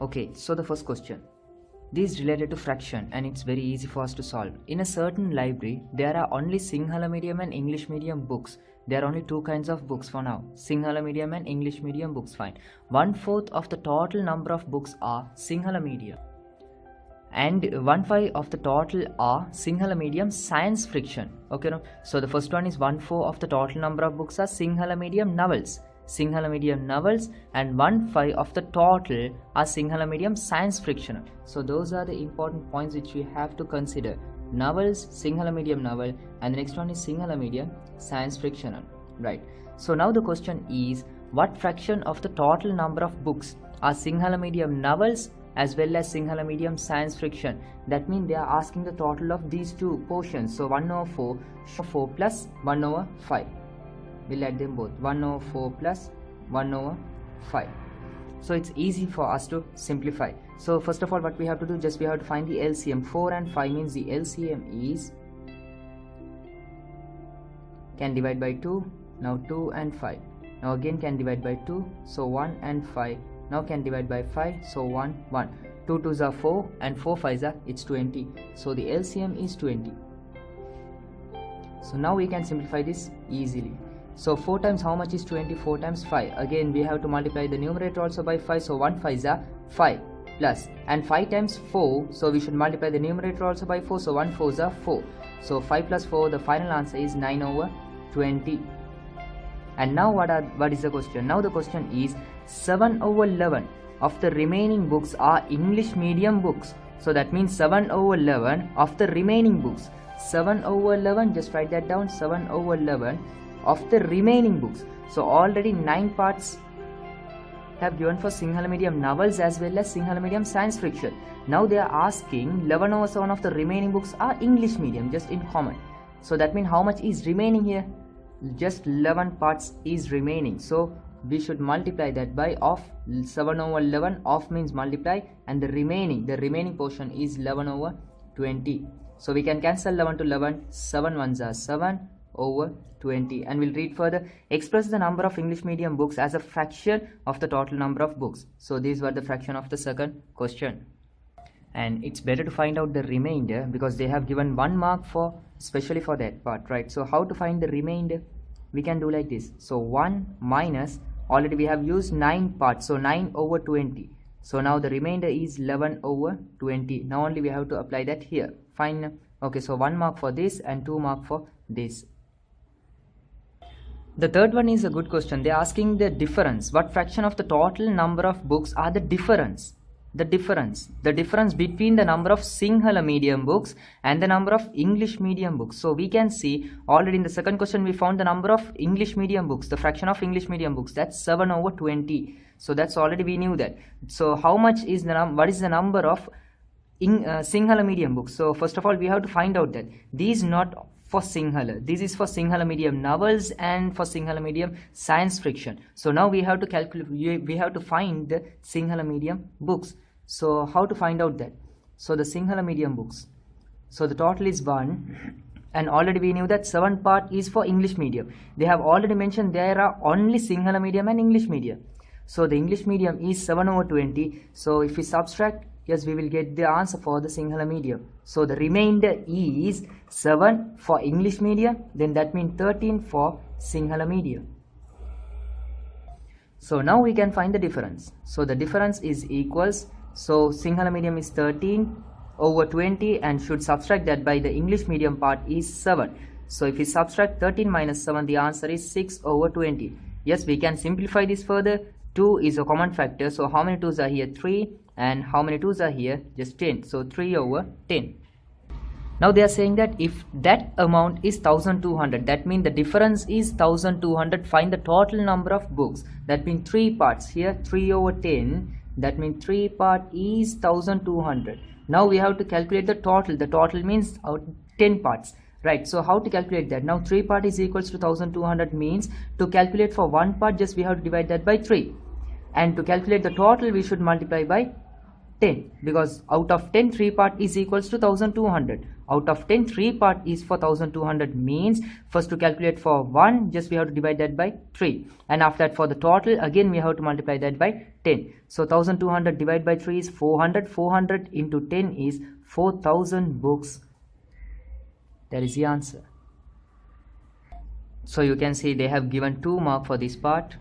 Okay, so the first question. This is related to fraction and it's very easy for us to solve. In a certain library, there are only Sinhala medium and English medium books. There are only two kinds of books for now. Sinhala medium and English medium books, fine. 1/4 of the total number of books are Sinhala medium. And 1/5 of the total are Sinhala medium science fiction. Okay, no? So the first one is 1/4 of the total number of books are Sinhala medium novels. Sinhala medium novels, and 1/5 of the total are Sinhala medium science fiction. So those are the important points which we have to consider. Novels, Sinhala medium novel, and the next one is Sinhala medium science fiction. Right. So now the question is, what fraction of the total number of books are Sinhala medium novels as well as Sinhala medium science fiction? That means they are asking the total of these two portions. So 1/4 plus 1/5. We'll add them both. 1/4 plus 1/5. So it's easy for us to simplify. So first of all, what we have to do, just we have to find the LCM. 4 and 5 means the LCM is, can divide by 2. Now 2 and 5. Now again can divide by 2. So 1 and 5. Now can divide by 5. So 1, 1. 2 2s are 4 and 4 5s are, it's 20. So the LCM is 20. So now we can simplify this easily. So 4 times how much is 20? 4 times 5. Again we have to multiply the numerator also by 5. So 1 5s are 5 plus, and 5 times 4. So we should multiply the numerator also by 4. So 1 4s are 4. So 5 plus 4, the final answer is 9/20. And now what is the question? Now the question is 7/11 of the remaining books are English medium books. So that means 7/11 of the remaining books. 7/11, just write that down. 7/11 of the remaining books. So already 9 parts have given for Sinhala medium novels as well as Sinhala medium science fiction. Now they are asking 11/7 of the remaining books are English medium, just in common. So that means how much is remaining here? Just 11 parts is remaining. So we should multiply that by of. 7/11 of means multiply, and the remaining portion is 11/20. So we can cancel 11 to 11. 7 ones are 7/20. And we'll read further. Express the number of English medium books as a fraction of the total number of books. So these were the fraction of the second question. And it's better to find out the remainder because they have given 1 mark for especially for that part, right? So how to find the remainder? We can do like this. So 1 minus, already we have used 9 parts, so 9/20. So now the remainder is 11/20. Now only we have to apply that here. Fine. Okay, so 1 mark for this and 2 mark for this. The third one is a good question. They're asking the difference. What fraction of the total number of books are the difference? The difference between the number of Sinhala medium books and the number of English medium books. So we can see already in the second question we found the number of English medium books, the fraction of English medium books, that's 7/20. So that's already we knew that. So how much is the what is the number of Sinhala medium books? So first of all we have to find out that these not for Sinhala. This is for Sinhala medium novels and for Sinhala medium science fiction. So now we have to calculate, we have to find the Sinhala medium books. So how to find out that? So the Sinhala medium books. So the total is 1, and already we knew that 7 part is for English medium. They have already mentioned there are only Sinhala medium and English medium. So the English medium is 7/20. So if we subtract, yes, we will get the answer for the Sinhala medium. So the remainder is 7 for English medium, then that means 13 for Sinhala medium. So now we can find the difference. So the difference is equals, so Sinhala medium is 13/20 and should subtract that by the English medium part is 7. So if we subtract 13 minus 7, the answer is 6/20. Yes, we can simplify this further. 2 is a common factor. So how many 2s are here? 3. And how many 2s are here? Just 10. So 3/10. Now they are saying that if that amount is 1200, that means the difference is 1200. Find the total number of books. That means 3 parts here. 3/10. That means 3 part is 1200. Now we have to calculate the total. The total means 10 parts. Right, so how to calculate that? Now 3 part is equals to 1200 means to calculate for 1 part, just we have to divide that by 3. And to calculate the total, we should multiply by 10, because out of 10, 3 part is equals to 1200. out of 10, 3 part is for 1200, means first to calculate for 1, just we have to divide that by 3, and after that for the total again we have to multiply that by 10. So 1200 divided by 3 is 400, 400 into 10 is 4000 books. That is the answer. So you can see they have given 2 marks for this part,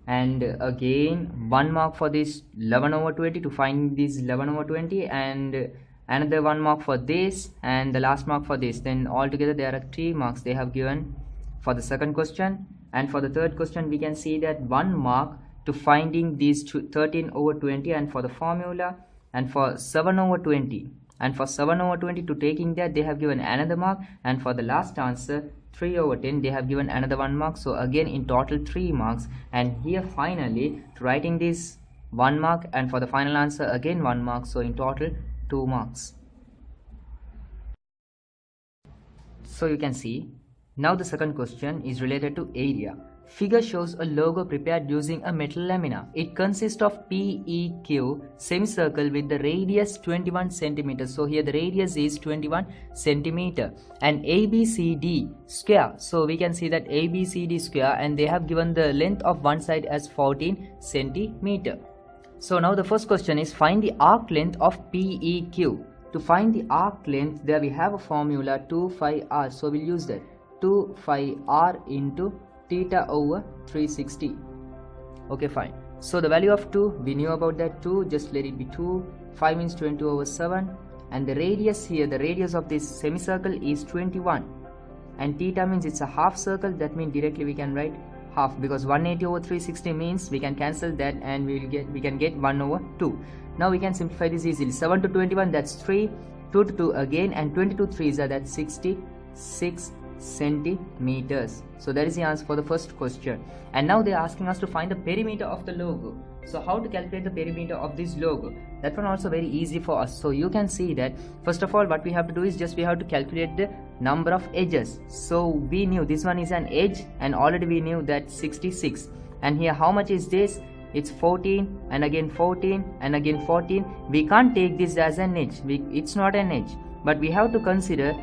and again 1 mark for this 11/20 to find this 11/20, and another 1 mark for this, and the last mark for this. Then altogether there are 3 marks they have given for the second question. And for the third question we can see that 1 mark to finding these 13/20 and for the formula, and for 7/20, and for 7/20 to taking that they have given another mark, and for the last answer 3/10 they have given another 1 mark. So again in total 3 marks, and here finally to writing this 1 mark, and for the final answer again 1 mark, so in total 2 marks. So you can see now the second question is related to area. Figure shows a logo prepared using a metal lamina. It consists of PEQ semicircle with the radius 21 cm. So here the radius is 21 cm, and ABCD square. So we can see that ABCD square, and they have given the length of one side as 14 cm. So now the first question is find the arc length of PEQ. To find the arc length, there we have a formula 2 phi r. So we'll use that 2 phi r into theta over 360. Okay, fine. So the value of 2, we knew about that 2, just let it be 2. 5 means 20/7, and the radius here, the radius of this semicircle is 21, and theta means it's a half circle. That means directly we can write half, because 180/360 means we can cancel that, and we can get 1/2. Now we can simplify this easily. 7 to 21, that's 3, 2 to 2 again, and 22 3s are, that's 66 centimeters. So that is the answer for the first question. And now they are asking us to find the perimeter of the logo. So how to calculate the perimeter of this logo? That one also very easy for us. So you can see that first of all what we have to do is just we have to calculate the number of edges. So we knew this one is an edge, and already we knew that 66, and here how much is this? It's 14, and again 14, and again 14. We can't take this as an edge, it's not an edge, but we have to consider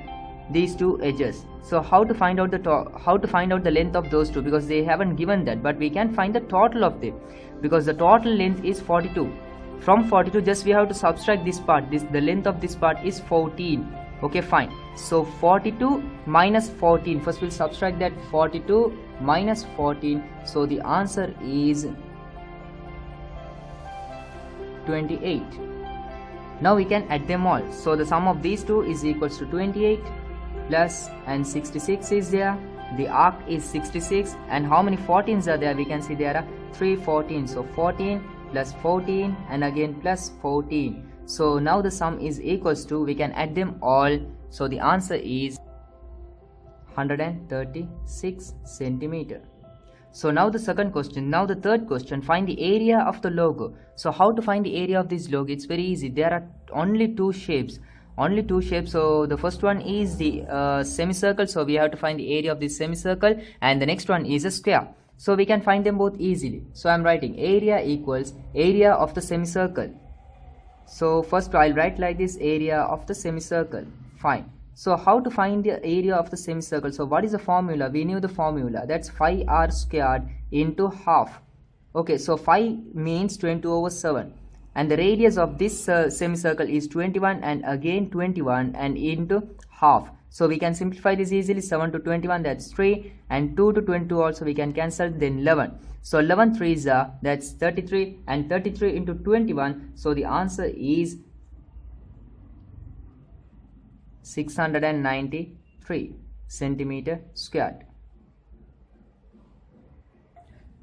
these two edges. So how to find out the length of those two, because they haven't given that, but we can find the total of them, because the total length is 42. From 42 just we have to subtract this part. The length of this part is 14. Okay, fine. So 42 minus 14, first we'll subtract that. 42 minus 14, so the answer is 28. Now we can add them all. So the sum of these two is equals to 28 plus, and 66 is there. The arc is 66, and how many 14s are there? We can see there are 3 14. So 14 plus 14, and again plus 14. So now the sum is equals to, we can add them all. So the answer is 136 centimeter. So now the second question. Now the third question, find the area of the logo. So how to find the area of this logo? It's very easy. There are only two shapes. So the first one is the semicircle. So we have to find the area of this semicircle, and the next one is a square. So we can find them both easily. So I'm writing area equals area of the semicircle. So first I'll write like this, area of the semicircle. Fine. So how to find the area of the semicircle? So what is the formula? We knew the formula, that's phi r squared into half. Okay, so phi means 20/7, and the radius of this semicircle is 21, and again 21, and into half. So we can simplify this easily. 7 to 21, that's 3, and 2 to 22 also we can cancel, then 11. So 11 3s are, that's 33, and 33 into 21, so the answer is 693 centimeter squared.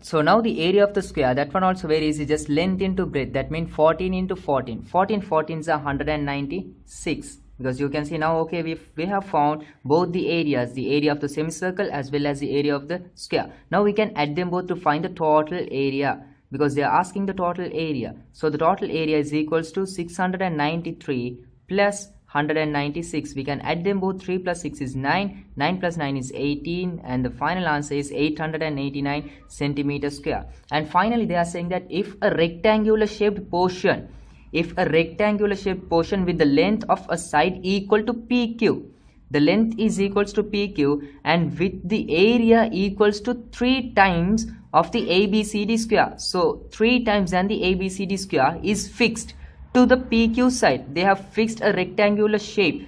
So now the area of the square, that one also very easy, just length into breadth. That means 14 into 14. 14 14s are 196. Because you can see now, okay, we have found both the areas, the area of the semicircle as well as the area of the square. Now we can add them both to find the total area, because they are asking the total area. So the total area is equals to 693 plus 196. We can add them both. 3 plus 6 is 9, 9 plus 9 is 18, and the final answer is 889 centimeter square. And finally they are saying that if a rectangular shaped portion if a rectangular shaped portion with the length of a side equal to PQ, the length is equals to PQ, and with the area equals to 3 times of the ABCD square. So 3 times than the ABCD square is fixed to the PQ side. They have fixed a rectangular shape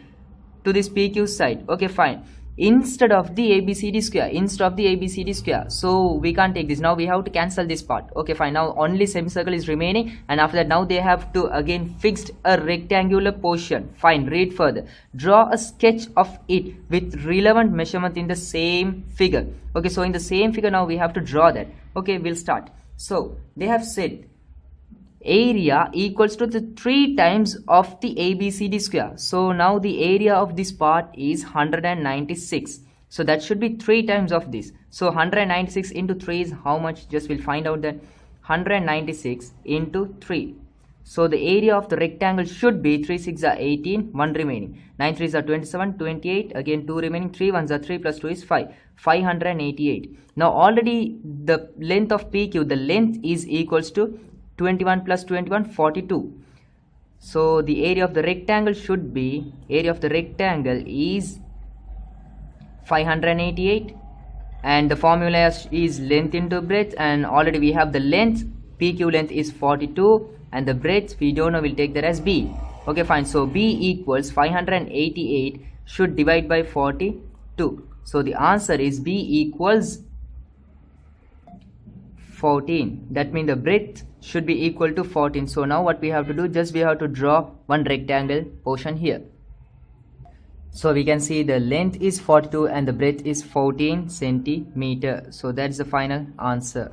to this PQ side. Okay, fine. Instead of the ABCD square, so we can't take this. Now we have to cancel this part. Okay, fine. Now only semicircle is remaining, and after that now they have to again fixed a rectangular portion. Fine, read further. Draw a sketch of it with relevant measurement in the same figure. Okay, so in the same figure now we have to draw that. Okay, we'll start. So they have said area equals to the 3 times of the ABCD square. So now the area of this part is 196. So that should be 3 times of this. So 196 into 3 is how much? Just we'll find out that 196 into 3. So the area of the rectangle should be 3 6 are 18, 1 remaining. 9 3 are 27, 28, again 2 remaining, 3 1s are 3 plus 2 is 5, 588. Now already the length of PQ, the length is equals to 21 plus 21, 42. So the area of the rectangle should be, area of the rectangle is 588, and the formula is length into breadth, and already we have the length, PQ length is 42, and the breadth we don't know, we'll take that as B. Okay, fine. So B equals 588 should divide by 42. So the answer is B equals 14. That means the breadth should be equal to 14. So now what we have to do, just we have to draw one rectangle portion here. So we can see the length is 42 and the breadth is 14 centimeter. So that's the final answer.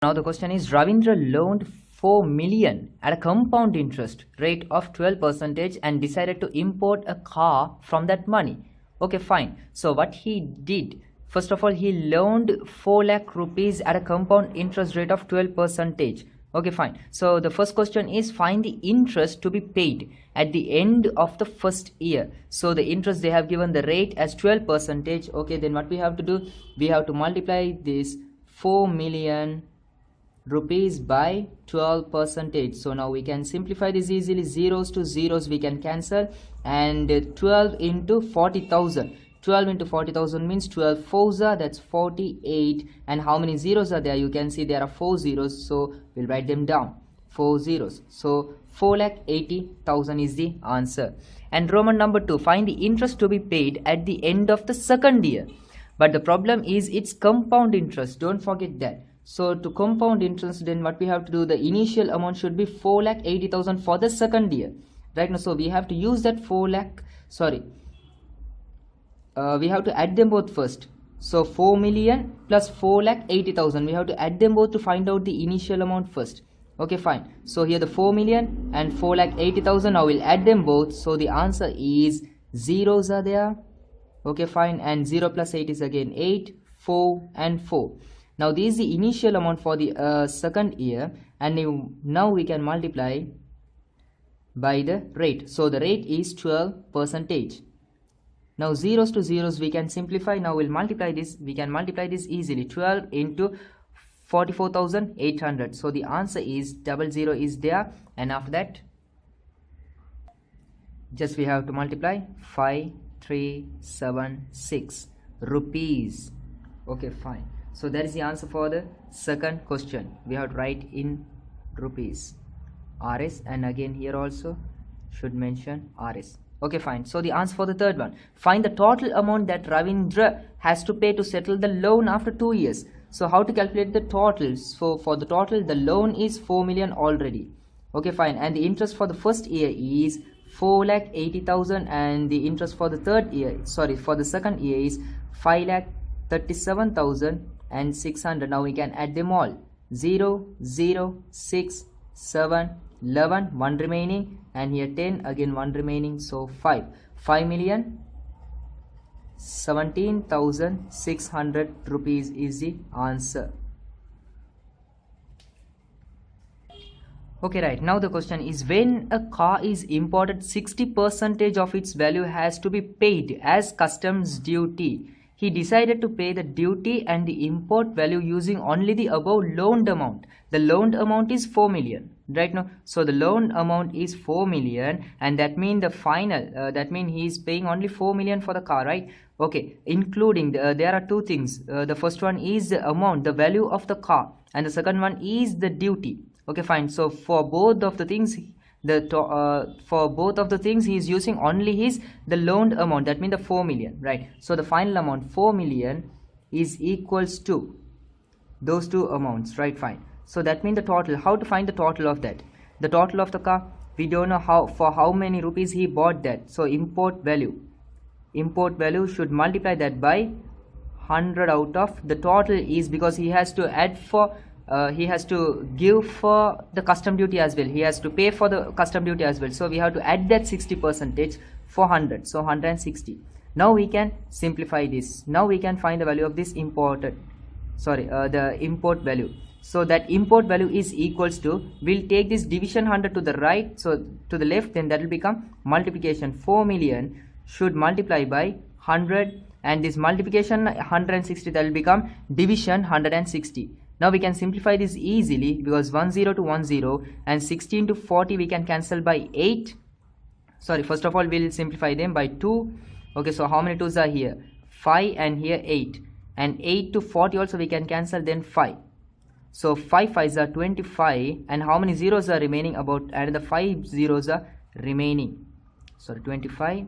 Now the question is, Ravindra loaned 4 million at a compound interest rate of 12% and decided to import a car from that money. Okay, fine. So what he did, first of all, he loaned 4 lakh rupees at a compound interest rate of 12%. Okay, fine. So the first question is, find the interest to be paid at the end of the first year. So the interest, they have given the rate as 12%. Okay, then what we have to do, we have to multiply this 4 million rupees by 12%. So now we can simplify this easily. Zeros to zeros we can cancel, and 12 into 40,000. 12 into 40,000 means 12 fours are, that's 48, and how many zeros are there? You can see there are 4 zeros, so we'll write them down, 4 zeros. So 4,80,000 is the answer. And Roman number 2, find the interest to be paid at the end of the second year. But the problem is it's compound interest, don't forget that. So to compound interest, then what we have to do, the initial amount should be 4,80,000 for the second year, right? Now, so we have to use that we have to add them both first. So 4 million plus 4,80,000, we have to add them both to find out the initial amount first. Okay, fine. So here the 4 million and 4,80,000, now we'll add them both. So the answer is zeros are there. Okay, fine. And 0 plus 8 is again 8, 4 and 4. Now this is the initial amount for the second year, and now we can multiply by the rate. So the rate is 12%. Now zeros to zeros we can simplify. Now we'll multiply this. We can multiply this easily. 12 into 44,800. So the answer is 00 is there, and after that just we have to multiply 5376 rupees. Okay, fine. So that is the answer for the second question. We have to write in rupees, RS, and again here also should mention RS. Okay, fine. So the answer for the third one, find the total amount that Ravindra has to pay to settle the loan after 2 years. So how to calculate the totals? So for the total, the loan is 4 million already. Okay, fine. And the interest for the first year is 4,80,000, and the interest for the for the second year is 5,37,600. Now we can add them all. 0, 0, 6, 7, 11, 1 remaining, and here 10, again 1 remaining, so 5 million 17,600 rupees is the answer. Okay, right. Now the question is, when a car is imported, 60% of its value has to be paid as customs duty. He decided to pay the duty and the import value using only the above loaned amount. The loaned amount is 4 million. right now. So the loan amount is 4 million, and that means the final that means he is paying only 4 million for the car, right? Okay, including there are two things. The first one is the amount, the value of the car, and the second one is the duty. Okay, fine. So for both of the things, for both of the things he is using only his the loaned amount, that means the 4 million, right? So the final amount 4 million is equals to those two amounts, right? Fine. So that means the total, how to find the total of that? The total of the car, we don't know how many rupees he bought that. So import value should multiply that by 100 out of the total is, because he has to add for he has to give for the custom duty as well, he has to pay for the custom duty as well, so we have to add that 60% for 100, so 160. Now we can simplify this. Now we can find the value of this imported, the import value. So that import value is equals to, we'll take this division 100 to the right, so to the left, then that will become multiplication. 4 million should multiply by 100, and this multiplication 160, that will become division 160. Now we can simplify this easily, because 10 to 10 and 16 to 40 we can cancel by 8. First of all we'll simplify them by 2. Okay, so how many 2's are here? 5, and here 8, and 8 to 40 also we can cancel, then 5. So 5 5's are 25, and how many zeros are remaining? About another 5 zeros are remaining. 25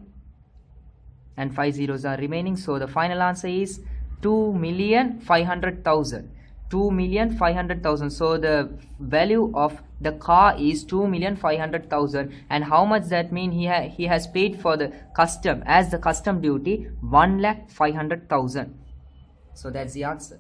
and 5 zeros are remaining. So the final answer is 2,500,000. 2,500,000. So the value of the car is 2,500,000, and how much that mean? He has paid for the custom as the custom duty 1,500,000. So that's the answer.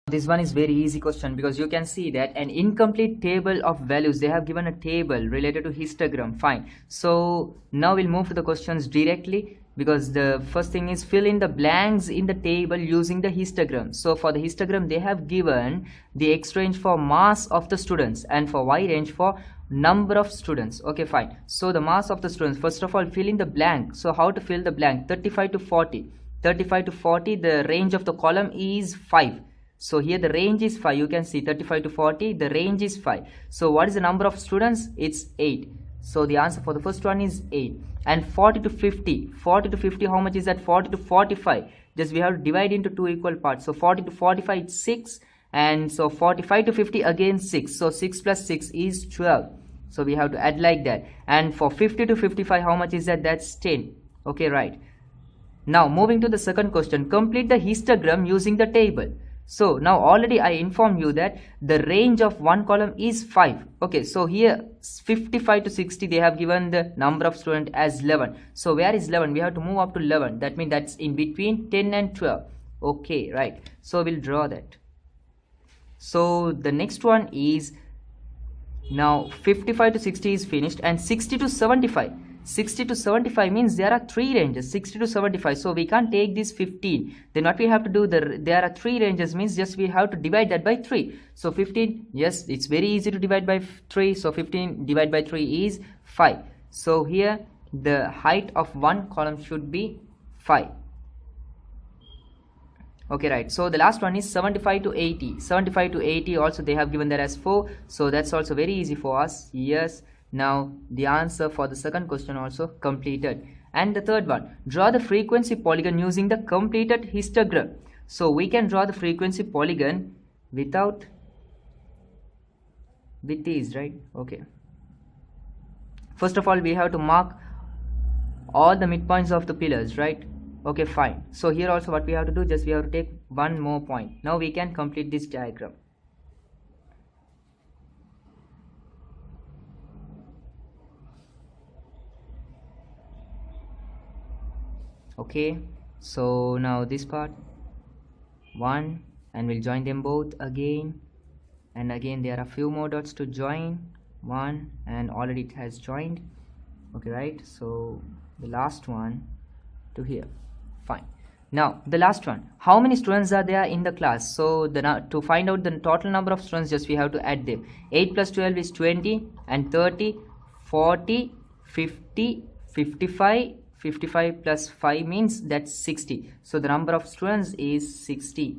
This one is very easy question, because you can see that an incomplete table of values, they have given a table related to histogram. Fine. So now we'll move to the questions directly, because the first thing is fill in the blanks in the table using the histogram. So for the histogram, they have given the X range for mass of the students and for Y range for number of students. Okay, fine. So the mass of the students, first of all fill in the blank. So how to fill the blank? 35 to 40. 35 to 40, the range of the column is 5. So here the range is 5. You can see 35 to 40, the range is 5. So what is the number of students? It's 8. So the answer for the first one is 8. And 40 to 50. 40 to 50, how much is that? 40 to 45. Just we have to divide into two equal parts. So 40 to 45 it's 6. And so 45 to 50 again 6. So 6 plus 6 is 12. So we have to add like that. And for 50 to 55, how much is that? That's 10. Okay, right. Now moving to the second question. Complete the histogram using the table. So now already I informed you that the range of one column is 5. Okay, so here 55 to 60 they have given the number of students as 11. So where is 11? We have to move up to 11. That means that's in between 10 and 12. Okay, right. So we'll draw that. So the next one is, now 55 to 60 is finished, and 60 to 75. 60 to 75 means there are three ranges, 60 to 75. So we can't take this 15. Then what we have to do, there are three ranges, means just we have to divide that by 3. So 15, yes, it's very easy to divide by 3. So 15 divided by 3 is 5. So here the height of one column should be 5. Okay, right. So the last one is 75 to 80. 75 to 80 also they have given that as 4. So that's also very easy for us. Yes. Now the answer for the second question also completed. And the third one, draw the frequency polygon using the completed histogram. So we can draw the frequency polygon with these, right? Okay. First of all, we have to mark all the midpoints of the pillars, right? Okay, fine. So here also what we have to do, just we have to take one more point. Now we can complete this diagram. Okay, so now this part 1, and we'll join them both again, and again there are few more dots to join 1, and already it has joined. Okay, right. So the last one to here. Fine. Now the last one, how many students are there in the class? So to find out the total number of students, just we have to add them. 8 plus 12 is 20, and 30, 40, 50, 55. 55 plus 5 means that's 60. So the number of students is 60.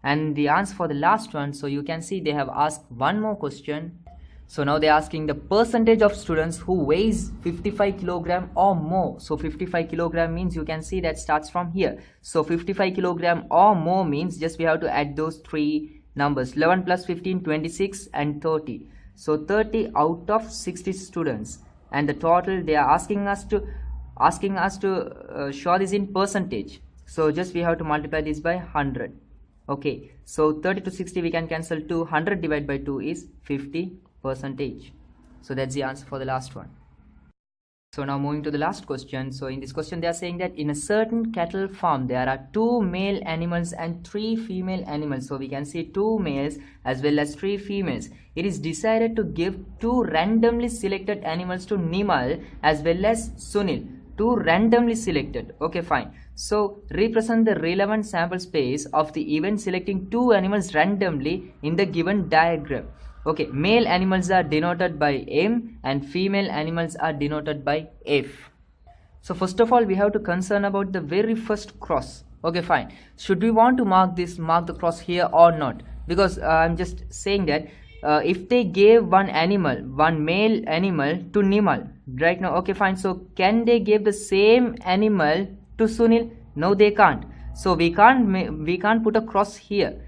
And the answer for the last one, so you can see they have asked one more question. So now they're asking the percentage of students who weighs 55 kilogram or more. So 55 kilogram means you can see that starts from here. So 55 kilogram or more means just we have to add those three numbers, 11 plus 15, 26 and 30. So 30 out of 60 students, and the total they are asking us to show this in percentage. So just we have to multiply this by 100. Okay, so 30 to 60 we can cancel 2. 100 divided by 2 is 50%. So that's the answer for the last one. So now moving to the last question. So in this question they are saying that in a certain cattle farm there are 2 male animals and 3 female animals. So we can see 2 males as well as 3 females. It is decided to give 2 randomly selected animals to Nimal as well as Sunil. 2 randomly selected. Okay, fine. So represent the relevant sample space of the event selecting 2 animals randomly in the given diagram. Okay, male animals are denoted by M and female animals are denoted by F. So first of all we have to concern about the very first cross. Okay, fine. Should we want to mark the cross here or not? Because I'm just saying that if they gave one male animal to Nimal right now, okay, fine. So can they give the same animal to Sunil? No, they can't. So we can't put a cross here.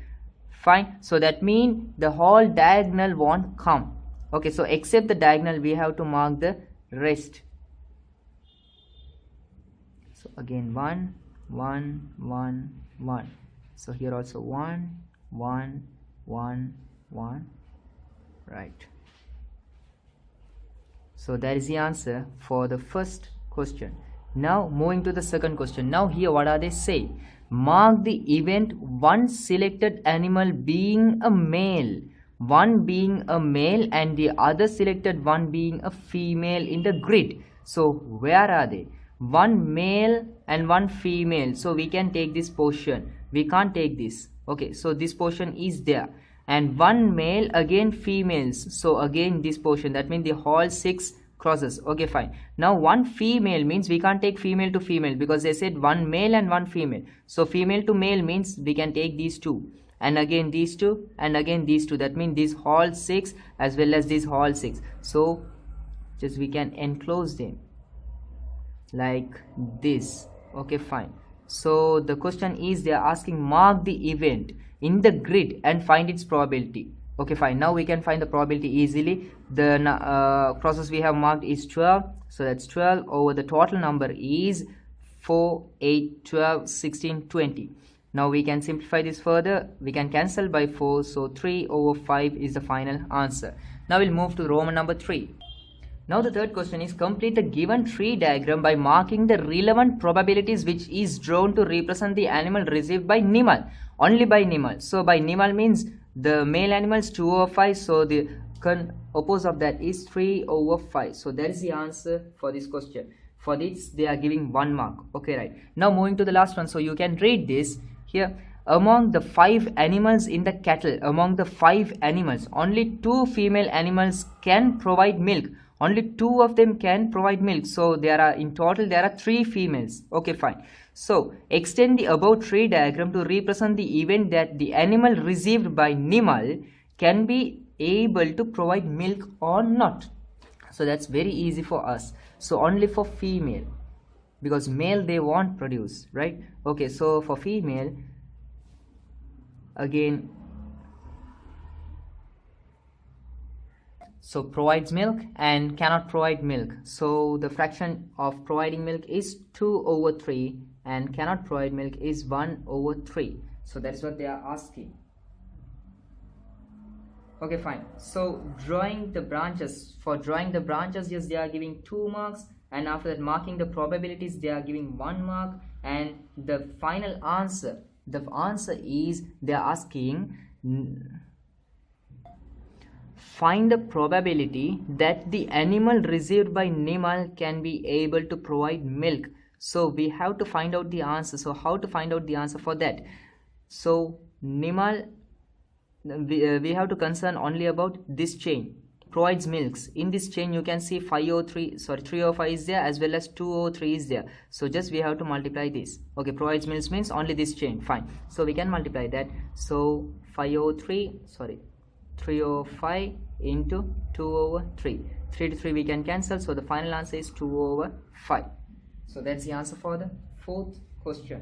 Fine. So that means the whole diagonal won't come. Okay, so except the diagonal we have to mark the rest. So again 1 1 1 1. So here also 1 1 1 1. Right. So that is the answer for the first question. Now moving to the second question. Now here what are they saying? Mark the event one selected animal being a male, one being a male and the other selected one being a female in the grid. So where are they? One male and one female. So we can take this portion. We can't take this. Okay, so this portion is there. And one male, again females. So again this portion. That means the whole 6 crosses. Okay, fine. Now one female means we can't take female to female because they said one male and one female. So female to male means we can take these 2 and again these 2 and again these 2. That means these whole 6 as well as this whole 6. So just we can enclose them like this. Okay, fine. So the question is they are asking mark the event in the grid and find its probability. Okay, fine. Now we can find the probability easily. The crosses we have marked is 12. So that's 12 over the total number is 4, 8, 12, 16, 20. Now we can simplify this further. We can cancel by 4. So 3 over 5 is the final answer. Now we'll move to Roman number 3. Now the third question is complete the given tree diagram by marking the relevant probabilities which is drawn to represent the animal received by Nimal. Only by Nimal. So by Nimal means the male animals 2 over 5. So the opposite of that is 3 over 5. So that is the answer for this question. For this they are giving 1 mark. Okay, right. Now moving to the last one. So you can read this here. Among the 5 animals in the cattle, among the 5 animals, only 2 female animals can provide milk. Only 2 of them can provide milk. So there are in total there are 3 females. Okay, fine. So extend the above tree diagram to represent the event that the animal received by Nimal can be able to provide milk or not. So that's very easy for us. So only for female, because male they won't produce, right? Okay, so for female again, so provides milk and cannot provide milk. So the fraction of providing milk is 2 over 3 and cannot provide milk is 1 over 3. So that's what they are asking. Okay, fine. So drawing the branches, for drawing the branches, yes, they are giving 2 marks, and after that marking the probabilities they are giving 1 mark, and the final answer, the answer is they are asking find the probability that the animal received by Nimal can be able to provide milk. So we have to find out the answer. So how to find out the answer for that? So Nimal, we have to concern only about this chain. provides milks. In this chain you can see 305 is there as well as 203 is there. So just we have to multiply this. Okay, provides milks means only this chain. Fine. So we can multiply that. So 305 into 2/3. 3 to 3 we can cancel. So the final answer is 2/5. So that's the answer for the fourth question.